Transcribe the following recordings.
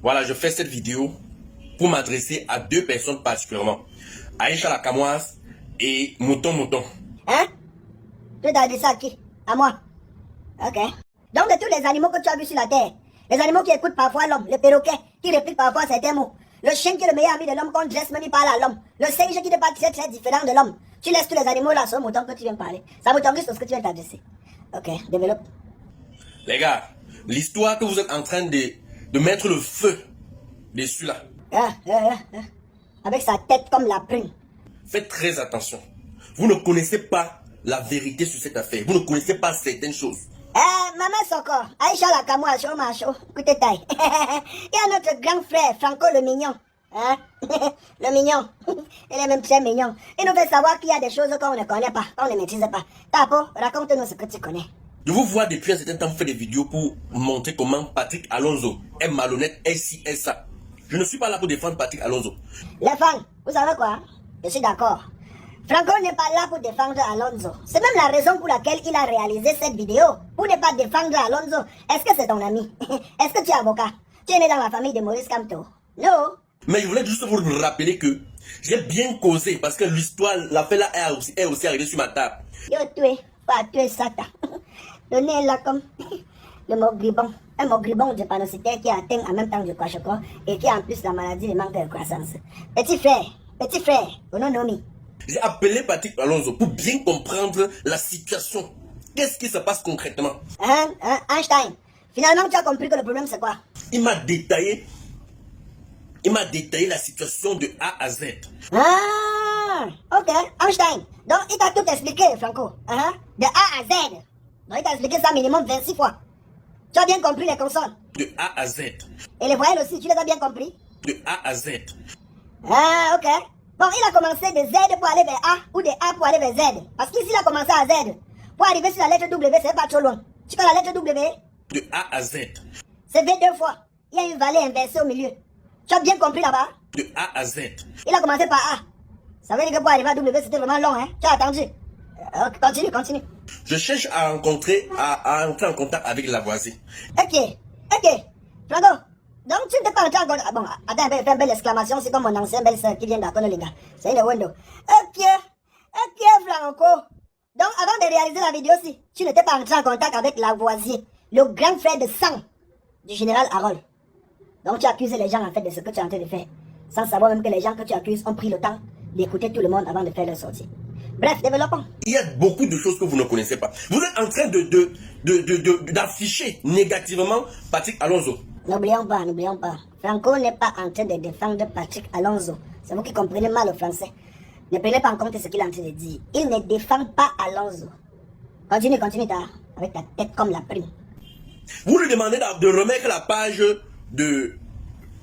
Voilà, je fais cette vidéo pour m'adresser à deux personnes particulièrement. Aïcha la Camoise et Mouton Mouton. Hein? Tu t'as dit ça à qui? À moi. Ok. Donc de tous les animaux que tu as vus sur la terre, les animaux qui écoutent parfois l'homme, le perroquet qui réplique parfois certains mots, le chien qui est le meilleur ami de l'homme qu'on dresse même il parle à l'homme, le singe qui n'est pas très différent de l'homme, tu laisses tous les animaux là sur le mouton que tu viens parler. Ça me tombe sur ce que tu viens t'adresser. Ok, développe. Les gars, l'histoire que vous êtes en train de mettre le feu dessus là. Avec sa tête comme la prune. Faites très attention. Vous ne connaissez pas la vérité sur cette affaire. Vous ne connaissez pas certaines choses. Maman Soko, Aïcha la Kamoa, chaud macho, écoutez taille. Il y a notre grand frère, Franco le mignon. Hein? Le mignon. Il est même très mignon. Il nous fait savoir qu'il y a des choses qu'on ne connaît pas, qu'on ne maîtrise pas. Tapo, raconte-nous ce que tu connais. Je vous vois depuis un certain temps faire des vidéos pour montrer comment Patrick Alonso est malhonnête, et ci et ça. Je ne suis pas là pour défendre Patrick Alonso. Les fans, vous savez quoi? Je suis d'accord. Franco n'est pas là pour défendre Alonso. C'est même la raison pour laquelle il a réalisé cette vidéo. Pour ne pas défendre Alonso. Est-ce que c'est ton ami? Est-ce que tu es avocat? Tu es né dans la famille de Maurice Kamto? Non. Mais je voulais juste vous rappeler que j'ai bien causé parce que l'histoire, l'affaire là est aussi arrivée sur ma table. Yo tué, pas tué Satan. Le nez est là comme le maugribon. Un maugribon de panocitaire qui atteint en même temps du kwashiorkor et qui a en plus la maladie de manque de croissance. Petit frère, Ononomi. J'ai appelé Patrick Alonso pour bien comprendre la situation. Qu'est-ce qui se passe concrètement? Einstein, finalement tu as compris que le problème c'est quoi? Il m'a détaillé la situation de A à Z. Ah, ok, Einstein. Donc il t'a tout expliqué, Franco. De A à Z. Donc il t'a expliqué ça minimum 26 fois. Tu as bien compris les consonnes? De A à Z. Et les voyelles aussi, tu les as bien compris? De A à Z. Ah, ok. Bon, il a commencé de Z pour aller vers A ou de A pour aller vers Z. Parce qu'ici, il a commencé à Z. Pour arriver sur la lettre W, c'est pas trop loin. Tu connais la lettre W? De A à Z. C'est V deux fois. Il y a une vallée inversée au milieu. Tu as bien compris là-bas? De A à Z. Il a commencé par A. Ça veut dire que pour arriver à W, c'était vraiment long, hein? Tu as attendu. Continue. Je cherche à entrer en contact avec Lavoisier. Ok. Franco, donc tu ne t'es pas entré en contact. Bon, attends, fais une belle exclamation, c'est comme mon ancien belle-sœur qui vient d'Akonolinga. C'est une window. Ok, Franco. Donc avant de réaliser la vidéo aussi, tu n'étais pas entré en contact avec Lavoisier, le grand frère de sang du général Harold. Donc tu accuses les gens en fait de ce que tu es en train de faire, sans savoir même que les gens que tu accuses ont pris le temps d'écouter tout le monde avant de faire leur sortie. Bref, développons. Il y a beaucoup de choses que vous ne connaissez pas. Vous êtes en train d'afficher négativement Patrick Alonso. N'oublions pas. Franco n'est pas en train de défendre Patrick Alonso. C'est vous qui comprenez mal le français. Ne prenez pas en compte ce qu'il est en train de dire. Il ne défend pas Alonso. Continue, avec ta tête comme la prime. Vous lui demandez de remettre la page de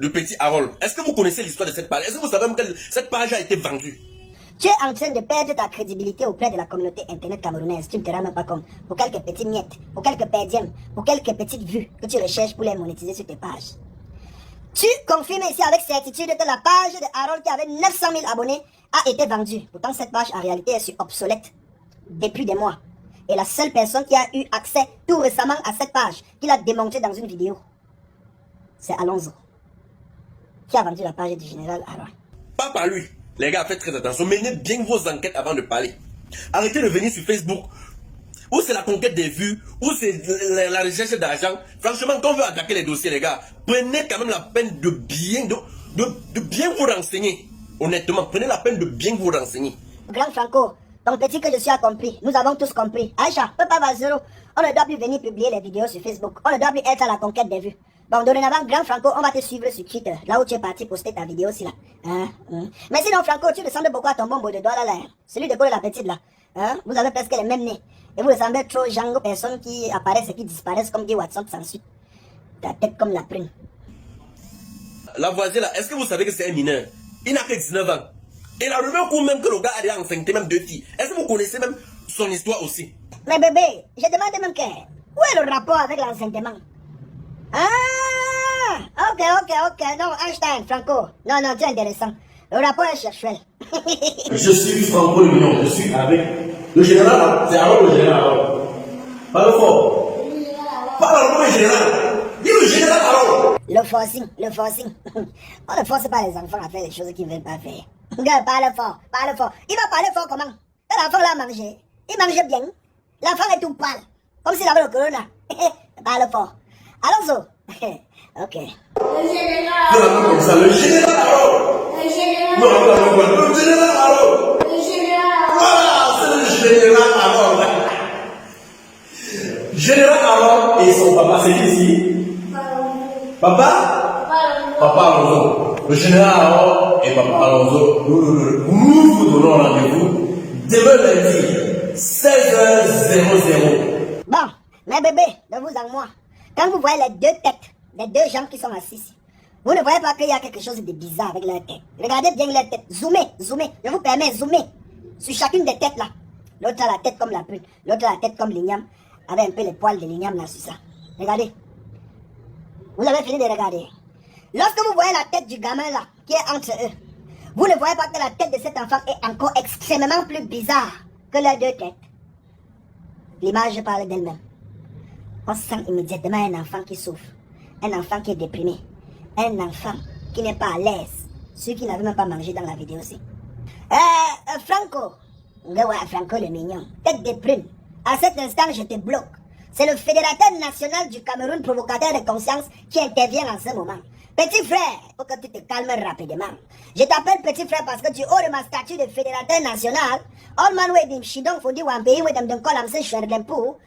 Petit Harold. Est-ce que vous connaissez l'histoire de cette page? Est-ce que vous savez même que cette page a été vendue? Tu es en train de perdre ta crédibilité auprès de la communauté internet camerounaise. Tu ne te rends même pas compte. Pour quelques petites miettes, pour quelques perdièmes, pour quelques petites vues que tu recherches pour les monétiser sur tes pages. Tu confirmes ici avec certitude que la page de Harold qui avait 900 000 abonnés a été vendue. Pourtant, cette page en réalité est obsolète depuis des mois. Et la seule personne qui a eu accès tout récemment à cette page, qu'il a démontrée dans une vidéo, c'est Alonso, qui a vendu la page du général Harold. Pas par lui. Les gars, faites très attention. Menez bien vos enquêtes avant de parler. Arrêtez de venir sur Facebook. Ou c'est la conquête des vues, ou c'est la recherche d'argent. Franchement, quand on veut attaquer les dossiers, les gars, prenez quand même la peine de bien vous renseigner. Honnêtement, prenez la peine de bien vous renseigner. Grand Franco, ton petit que je suis a compris. Nous avons tous compris. Aïcha, Papa Vazero, on ne doit plus venir publier les vidéos sur Facebook. On ne doit plus être à la conquête des vues. Bon, dorénavant, Grand Franco, on va te suivre sur Twitter, là où tu es parti poster ta vidéo aussi là. Mais sinon, Franco, tu ressembles beaucoup à ton bon bout de doigt là, celui de Gaulle la petite là. Vous avez presque les mêmes nez. Et vous ressemblez trop aux personnes qui apparaissent et qui disparaissent comme Guy Watson sans suite. Ta tête comme la prune. Lavoisier là, est-ce que vous savez que c'est un mineur? Il n'a que 19 ans. Et la rumeur court même que le gars a enfanté même 2 filles. Est-ce que vous connaissez même son histoire aussi? Mais bébé, je demande même où est le rapport avec l'enseignement? Ok. Non, Einstein, Franco. Non, tu es intéressant. Le rapport est sexuel. Je suis Franco le Mignon. Je suis avec le général. C'est Harold le général. Parle fort. Parle le général. Dis le forcing, le forcing. On ne force pas les enfants à faire les choses qu'ils ne veulent pas faire. Regarde, parle fort, parle fort. Il va parler fort comment? L'enfant l'a mangé. Il mange bien. L'enfant est tout pâle. Comme s'il avait le corona. Parle fort. Allons-y. Ok. Le général. Non, comme ça, le général alors. Le général. Non, le général alors. Le général. Voilà, c'est le général alors. Général alors et son papa, c'est qui ici? Papa? Papa Alonso. Le général alors et papa Alonso, nous vous donnons rendez-vous demain lundi, 16h00. Bon, mes bébés, de vous à moi, quand vous voyez les deux têtes des deux gens qui sont assis ici, vous ne voyez pas qu'il y a quelque chose de bizarre avec leur tête. Regardez bien leur tête. Zoomez, zoomez. Je vous permets, zoomez sur chacune des têtes là. L'autre a la tête comme la pute, l'autre a la tête comme l'igname, avec un peu les poils de l'igname là sur ça. Regardez. Vous avez fini de regarder. Lorsque vous voyez la tête du gamin là, qui est entre eux, vous ne voyez pas que la tête de cet enfant est encore extrêmement plus bizarre que leurs deux têtes. L'image parle d'elle-même. On sent immédiatement un enfant qui souffre, un enfant qui est déprimé, un enfant qui n'est pas à l'aise, ceux qui n'avaient même pas mangé dans la vidéo aussi. Franco, ouais, Franco le mignon, tête de prune. À cet instant, je te bloque. C'est le fédérateur national du Cameroun, provocateur de conscience, qui intervient en ce moment. Petit frère, il faut que tu te calmes rapidement. Je t'appelle petit frère parce que tu haut de ma statue de fédérateur national. All man we dim shidong fodi wan pays we dem don kolam se sherdempo.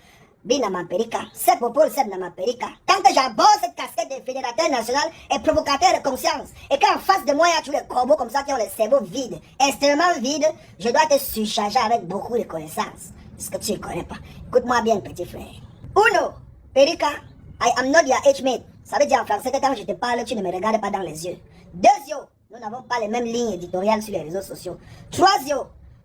Bina Mamperica, c'est pour Paul, c'est Mamperica. Tant que j'aborde cette casquette de fédérateur national et provocateur de conscience, et qu'en face de moi, il y a tous les corbeaux comme ça qui ont le cerveau vide, extrêmement vide, je dois te surcharger avec beaucoup de connaissances. Ce que tu ne connais pas. Écoute-moi bien, petit frère. Uno, Perica, I am not your age mate. Ça veut dire en français que quand je te parle, tu ne me regardes pas dans les yeux. Deux, nous n'avons pas les mêmes lignes éditoriales sur les réseaux sociaux. Trois,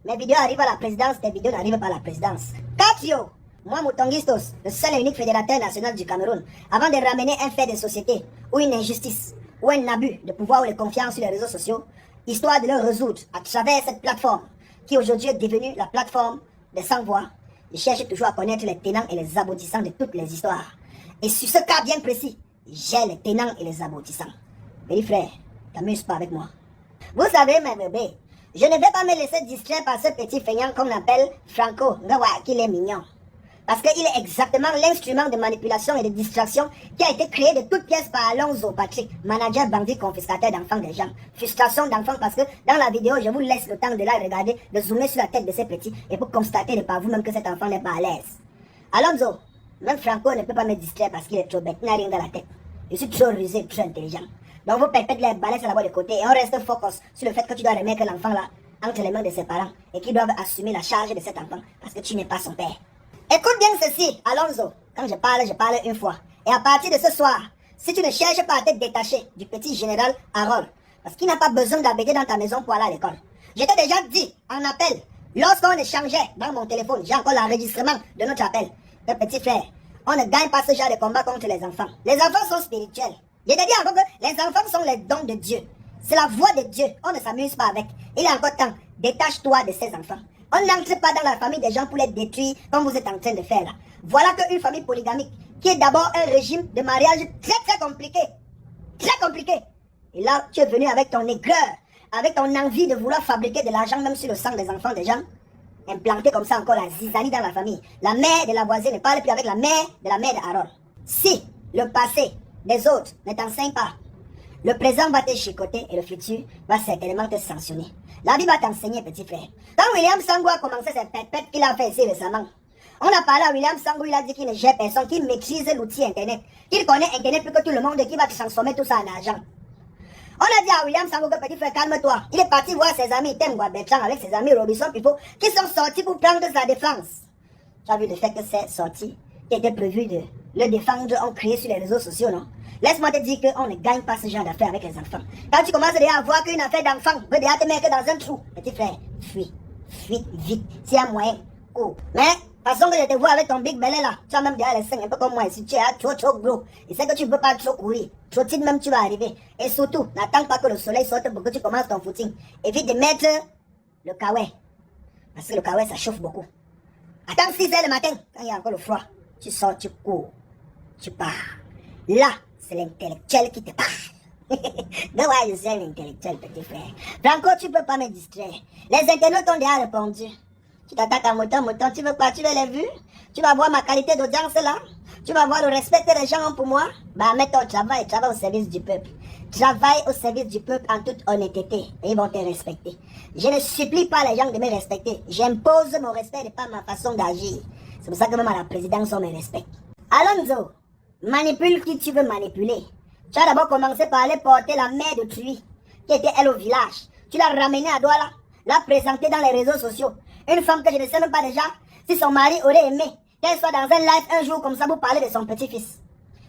mes vidéos arrivent à la présidence, tes vidéos n'arrivent pas à la présidence. Quatre, moi, Moutongistos, le seul et unique fédérateur national du Cameroun, avant de ramener un fait de société, ou une injustice, ou un abus de pouvoir ou de confiance sur les réseaux sociaux, histoire de le résoudre à travers cette plateforme, qui aujourd'hui est devenue la plateforme des sans-voix, je cherche toujours à connaître les tenants et les aboutissants de toutes les histoires. Et sur ce cas bien précis, j'ai les tenants et les aboutissants. Petit frère, t'amuses pas avec moi. Vous savez, mes bébés, je ne vais pas me laisser distraire par ce petit feignant qu'on appelle Franco, qu'il est mignon. Parce qu'il est exactement l'instrument de manipulation et de distraction qui a été créé de toutes pièces par Alonso Patrick, manager bandit confiscateur d'enfants des gens. Frustration d'enfants parce que dans la vidéo, je vous laisse le temps de la regarder, de zoomer sur la tête de ces petits et pour constater de par vous-même que cet enfant n'est pas à l'aise. Alonso, même Franco ne peut pas me distraire parce qu'il est trop bête, il n'a rien dans la tête. Je suis trop rusé, trop intelligent. Donc vous perpètes les balais à la voie de côté et on reste focus sur le fait que tu dois remettre l'enfant là entre les mains de ses parents et qu'ils doivent assumer la charge de cet enfant parce que tu n'es pas son père. Écoute bien ceci, Alonso. Quand je parle une fois. Et à partir de ce soir, si tu ne cherches pas à te détacher du petit général Harold, parce qu'il n'a pas besoin d'habiter dans ta maison pour aller à l'école. Je t'ai déjà dit en appel, lorsqu'on échangeait dans mon téléphone, j'ai encore l'enregistrement de notre appel, le petit frère, on ne gagne pas ce genre de combat contre les enfants. Les enfants sont spirituels. Je t'ai dit encore que les enfants sont les dons de Dieu. C'est la voix de Dieu. On ne s'amuse pas avec. Il est encore temps. Détache-toi de ces enfants. On n'entre pas dans la famille des gens pour les détruire comme vous êtes en train de faire là. Voilà qu'une famille polygamique qui est d'abord un régime de mariage très compliqué. Très compliqué. Et là, tu es venu avec ton aigreur, avec ton envie de vouloir fabriquer de l'argent même sur le sang des enfants des gens. Implanter comme ça encore la zizanie dans la famille. La mère de la voisine ne parle plus avec la mère de Harold. Si le passé des autres ne t'enseigne pas, le présent va te chicoter et le futur va certainement te sanctionner. La vie va t'enseigner, petit frère. Quand William Sangou a commencé cette pète qu'il a fait ici récemment, on a parlé à William Sangou, il a dit qu'il ne gère personne, qu'il maîtrise l'outil Internet, qu'il connaît Internet plus que tout le monde et qu'il va transformer tout ça en argent. On a dit à William Sangou que petit frère, calme-toi. Il est parti voir ses amis Tem Bertrand avec ses amis Robinson Pifo qui sont sortis pour prendre sa défense. Tu as vu le fait que ces sorties qui étaient prévues de le défendre ont créé sur les réseaux sociaux, non? Laisse-moi te dire qu'on ne gagne pas ce genre d'affaires avec les enfants. Quand tu commences déjà à voir qu'une affaire d'enfant veut déjà te mettre dans un trou, petit frère, fuis vite, s'il y a moyen, cours. Mais, façon que je te vois avec ton big belly là, tu as même déjà les seins un peu comme moi, si tu es trop gros, et c'est que tu ne peux pas trop courir, trop vite même tu vas arriver. Et surtout, n'attends pas que le soleil sorte pour que tu commences ton footing. Évite de mettre le kawaii, parce que le kawaii ça chauffe beaucoup. Attends 6 h le matin, quand il y a encore le froid, tu sors, tu cours, tu pars. Là, c'est l'intellectuel qui te parle. Donc, ouais, je suis un intellectuel, petit frère. Franco, tu peux pas me distraire. Les internautes ont déjà répondu. Tu t'attaques à Mouton, tu veux quoi? Tu veux les vues? Tu vas voir ma qualité d'audience là? Tu vas voir le respect que les gens ont pour moi? Bah, mets ton travail, travaille au service du peuple. Travaille au service du peuple en toute honnêteté et ils vont te respecter. Je ne supplie pas les gens de me respecter. J'impose mon respect et pas ma façon d'agir. C'est pour ça que même à la présidence, on me respecte. Alonso, manipule qui tu veux manipuler. Tu as d'abord commencé par aller porter la mère d'autrui, qui était elle au village. Tu l'as ramenée à Douala, l'as présentée dans les réseaux sociaux. Une femme que je ne sais même pas déjà si son mari aurait aimé qu'elle soit dans un live un jour comme ça pour parler de son petit-fils.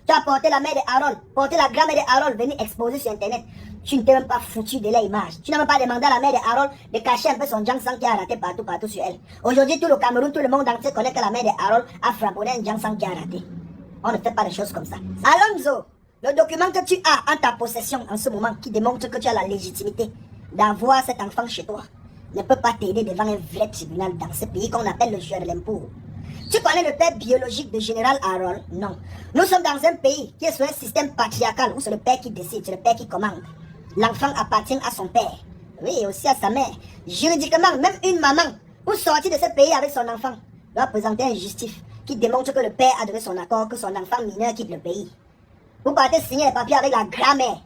Tu as porté la mère de Harold, porté la grand-mère de Harold, venir exposer sur internet. Tu ne t'es même pas foutu de l'image. Tu n'as même pas demandé à la mère de Harold de cacher un peu son Jiang-Sang qui a raté partout sur elle. Aujourd'hui, tout le Cameroun, tout le monde entier connaît que la mère de Harold a frappé un Jiang-Sang qui a raté. On ne fait pas des choses comme ça. Alonso, le document que tu as en ta possession en ce moment qui démontre que tu as la légitimité d'avoir cet enfant chez toi ne peut pas t'aider devant un vrai tribunal dans ce pays qu'on appelle le juge de l'impôt. Tu connais le père biologique de Général Harold? Non. Nous sommes dans un pays qui est sur un système patriarcal où c'est le père qui décide, c'est le père qui commande. L'enfant appartient à son père. Oui, et aussi à sa mère. Juridiquement, même une maman, pour sortir de ce pays avec son enfant, doit présenter un justif qui démontre que le père a donné son accord, que son enfant mineur quitte le pays. Vous partez signer les papiers avec la grand-mère,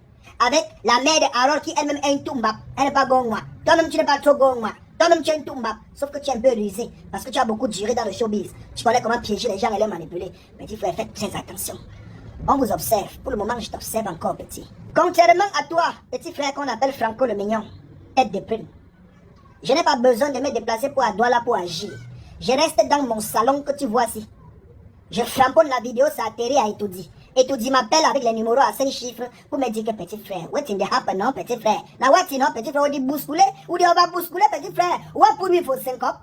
avec la mère de Harold qui elle-même est une Toumba. Elle n'est pas Gongwa. Toi-même, tu n'es pas trop Gongwa. Toi-même, tu es une Toumba. Sauf que tu es un peu rusé parce que tu as beaucoup duré dans le showbiz. Tu connais comment piéger les gens et les manipuler. Petit frère, faites très attention. On vous observe. Pour le moment, je t'observe encore, petit. Contrairement à toi, petit frère qu'on appelle Franco le Mignon, tête de prune. Je n'ai pas besoin de me déplacer pour Douala pour agir. Je reste dans mon salon que tu vois ici. Je framponne la vidéo, ça atterrit à Etoudi. Etoudi m'appelle avec les numéros à 5 chiffres pour me dire que petit frère, what in the happen, non, petit frère. Now what in, non, petit frère, on dit bousculer, ou dit on va bousculer, petit frère. What pour lui, il faut syncope.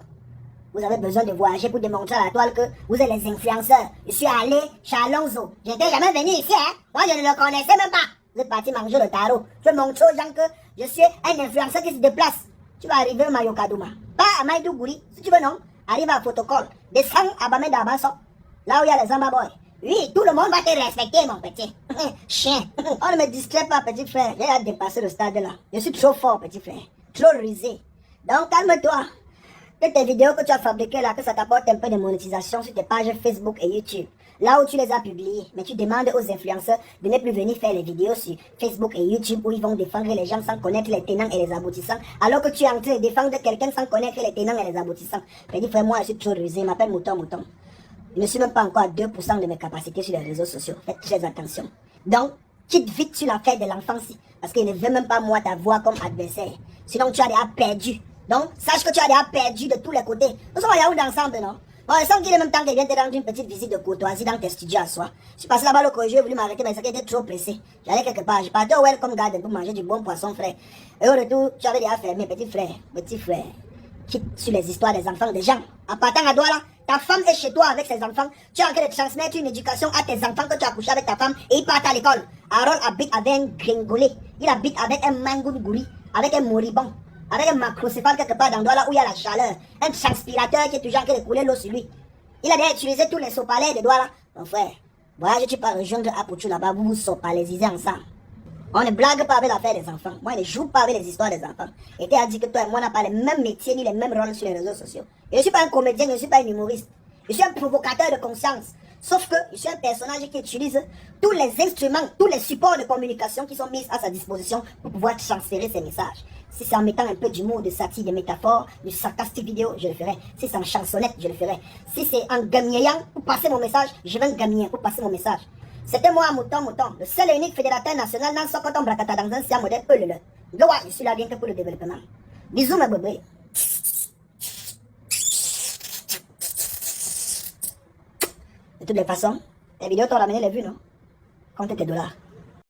Vous avez besoin de voyager pour démontrer à la toile que vous êtes les influenceurs. Je suis allé chez Alonso. Je n'étais jamais venu ici, hein. Moi, je ne le connaissais même pas. Vous êtes parti manger le tarot. Je montre aux gens que je suis un influenceur qui se déplace. Tu vas arriver à Mayokadouma. Pas à Maïdougouri. Si tu veux, non. Arrive à Photocall. Descends à Bamenda Abasso. Là où il y a les Zamba Boys. Oui, tout le monde va te respecter, mon petit. Chien. On ne me distrait pas, petit frère. J'ai hâte de dépasser le stade là. Je suis trop fort, petit frère. Trop rusé. Donc, calme-toi. Que tes vidéos que tu as fabriquées là, que ça t'apporte un peu de monétisation sur tes pages Facebook et YouTube. Là où tu les as publiées. Mais tu demandes aux influenceurs de ne plus venir faire les vidéos sur Facebook et YouTube où ils vont défendre les gens sans connaître les tenants et les aboutissants. Alors que tu es en train de défendre quelqu'un sans connaître les tenants et les aboutissants. Petit frère, moi je suis trop rusé. Il m'appelle Mouton. Je ne suis même pas encore à 2% de mes capacités sur les réseaux sociaux. Faites très attention. Donc, quitte vite sur l'affaire de l'enfance. Parce qu'il ne veut même pas moi t'avoir comme adversaire. Sinon, tu as déjà perdu. Donc, sache que tu as déjà perdu de tous les côtés. Nous sommes à Yaoundé ensemble, non? Bon, sans qu'il ait même temps qu'il vienne te rendre une petite visite de courtoisie dans tes studios à soi. Je suis passé là-bas le corrigé, j'ai voulu m'arrêter, mais ça était trop pressé. J'allais quelque part. Je partais au Welcome Garden pour manger du bon poisson frais. Et au retour, tu avais déjà fermé, petit frère. Quitte sur les histoires des enfants des gens. En partant à Douala, ta femme est chez toi avec ses enfants. Tu es en train de transmettre une éducation à tes enfants que tu as couché avec ta femme et ils partent à l'école. Harold habite avec un gringolé. Il habite avec un mangoulgouri, avec un moribond, avec un macrocéphale quelque part dans Douala où il y a la chaleur. Un transpirateur qui est toujours en train de couler l'eau sur lui. Il a déjà utilisé tous les sopalais de Douala. Mon frère, voyage, tu peux rejoindre Apouchou là-bas, vous vous sopalaisez ensemble. On ne blague pas avec l'affaire des enfants. Moi, je ne joue pas avec les histoires des enfants. Et tu as dit que toi et moi, on n'a pas les mêmes métiers ni les mêmes rôles sur les réseaux sociaux. Et je ne suis pas un comédien, je ne suis pas un humoriste. Je suis un provocateur de conscience. Sauf que je suis un personnage qui utilise tous les instruments, tous les supports de communication qui sont mis à sa disposition pour pouvoir transférer ses messages. Si c'est en mettant un peu d'humour, de satire, de métaphores, de sarcastique vidéo, je le ferai. Si c'est en chansonnette, je le ferai. Si c'est en gamillant pour passer mon message, je vais gamiller pour passer mon message. C'était moi, Mouton, le seul et unique fédérateur national dans Sokoton Brakata dans un siam modèle Eulele. Gowa, je suis là bien que pour le développement. Bisous, mes bébés. De toutes les façons, tes vidéos t'ont ramené les vues, non? Compte tes dollars.